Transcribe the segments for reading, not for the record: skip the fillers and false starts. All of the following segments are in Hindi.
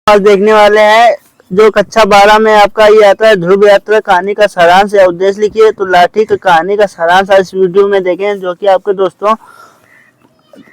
आज देखने वाले हैं जो कक्षा 12 में आपका ये आता है ध्रुव यात्रा कहानी का सारांश या उद्देश्य लिखिए। तो लाठी की कहानी का सारांश आज इस वीडियो में देखें, जो कि आपके दोस्तों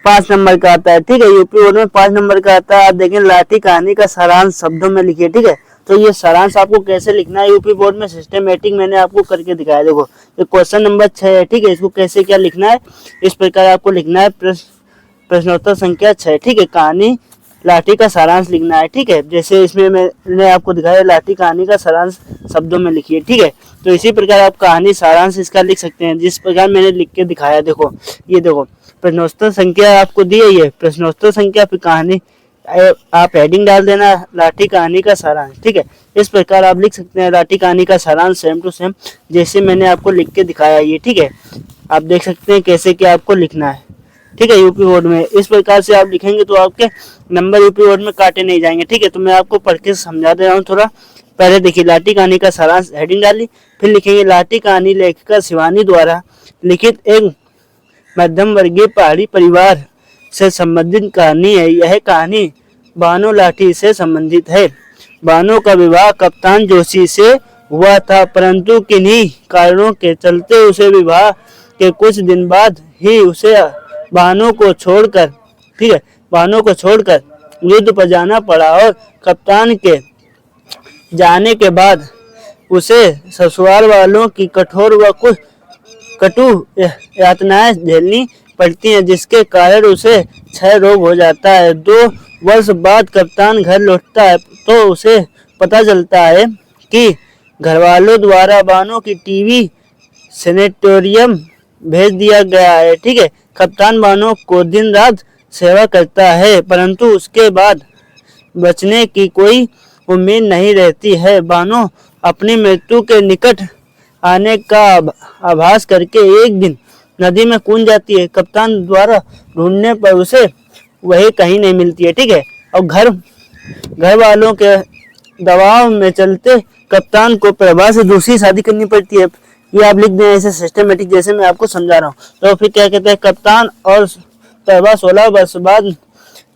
5 नंबर का आता है। ठीक है, यूपी बोर्ड में 5 नंबर का आता है। आप देखें लाठी कहानी का सारांश शब्दों में लिखिए। ठीक है, तो ये सारांश आपको कैसे लिखना है यूपी बोर्ड में सिस्टमेटिक मैंने आपको करके दिखाया। देखो ये क्वेश्चन नंबर 6 है। ठीक है, इसको कैसे क्या लिखना है, इस प्रकार आपको लिखना है। प्रश्नोत्तर संख्या 6। ठीक है, कहानी लाठी का सारांश लिखना है। ठीक है, जैसे इसमें मैंने आपको दिखाया लाठी कहानी का सारांश शब्दों में लिखिए। ठीक है, तो इसी प्रकार आप कहानी सारांश इसका लिख सकते हैं जिस प्रकार मैंने लिख के दिखाया। देखो ये देखो प्रश्नोत्तर संख्या आपको दी है, ये प्रश्नोत्तर संख्या फिर कहानी आप हेडिंग डाल देना लाठी कहानी का सारांश। ठीक है, इस प्रकार आप लिख सकते हैं लाठी कहानी का सारांश सेम टू सेम जैसे मैंने आपको लिख के दिखाया ये। ठीक है, आप देख सकते हैं कैसे क्या आपको लिखना है। ठीक है, यूपी बोर्ड में इस प्रकार से आप लिखेंगे तो आपके नंबर यूपी बोर्ड में काटे नहीं जाएंगे। ठीक है, तो मैं आपको पढ़ के समझा दे रहा हूँ थोड़ा। पहले देखिए लाठी कहानी का सारांश हेडिंग डाली, फिर लिखेंगे लाठी कहानी लेखिका शिवानी द्वारा लिखित एक मध्यम वर्गीय पहाड़ी परिवार से संबंधित कहानी है। यह कहानी बानो लाठी से संबंधित है। बानो का विवाह कप्तान जोशी से हुआ था, परंतु किन्हीं कारणों के चलते उसे विवाह के कुछ दिन बाद ही उसे बानो को छोड़कर, ठीक है, बानो को छोड़कर युद्ध पर जाना पड़ा और कप्तान के जाने के बाद उसे ससुराल वालों की कठोर व कुछ कटु यातनाएं झेलनी पड़ती हैं, जिसके कारण उसे क्षय रोग हो जाता है। 2 वर्ष बाद कप्तान घर लौटता है तो उसे पता चलता है कि घरवालों द्वारा बानो की टीवी सैनिटोरियम भेज दिया गया है। ठीक है, कप्तान बानो को दिन रात सेवा करता है, परंतु उसके बाद बचने की कोई उम्मीद नहीं रहती है। बानो अपनी मृत्यु के निकट आने का आभास करके एक दिन नदी में कूद जाती है। कप्तान द्वारा ढूंढने पर उसे वही कहीं नहीं मिलती है। ठीक है, और घर वालों के दबाव में चलते कप्तान को प्रभा से दूसरी शादी करनी पड़ती है। ये आप लिख दें ऐसे सिस्टमेटिक जैसे मैं आपको समझा रहा हूँ। तो फिर क्या कहते हैं, कप्तान और प्रभा 16 वर्ष बाद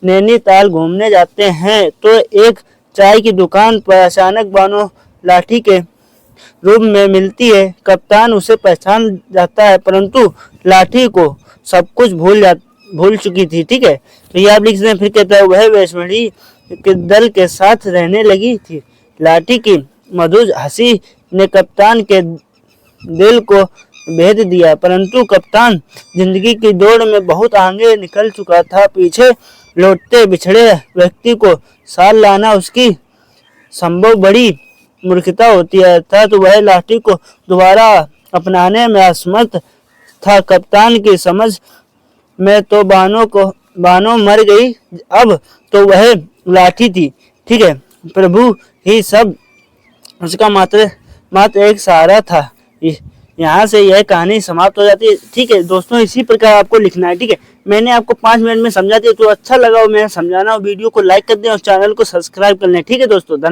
नैनीताल घूमने जाते हैं तो एक चाय की दुकान पर अचानक बानो लाठी के रूप में मिलती है। कप्तान उसे पहचान जाता है, परंतु लाठी को सब कुछ भूल चुकी थी। ठीक है, तो ये आप लिख दें। फिर कहता है वह वैष्णवी के दल के साथ रहने लगी थी। लाठी की मधुर हंसी ने कप्तान के दिल को भेद दिया, परंतु कप्तान जिंदगी की दौड़ में बहुत आगे निकल चुका था। पीछे लौटते बिछड़े व्यक्ति को साथ लाना उसकी संभव बड़ी मूर्खता होती है, अर्थात वह लाठी को दोबारा अपनाने में असमर्थ था। कप्तान की समझ में तो बानो मर गई, अब तो वह लाठी थी। ठीक है, प्रभु ही सब उसका मात्र एक सहारा था। यहाँ से यह कहानी समाप्त हो जाती है। ठीक है दोस्तों, इसी प्रकार आपको लिखना है। ठीक है, मैंने आपको 5 मिनट में समझा दिया। तो अच्छा लगा हो मैं समझाना, वीडियो को लाइक कर दें और चैनल को सब्सक्राइब कर लें। ठीक है दोस्तों, धन्यवाद।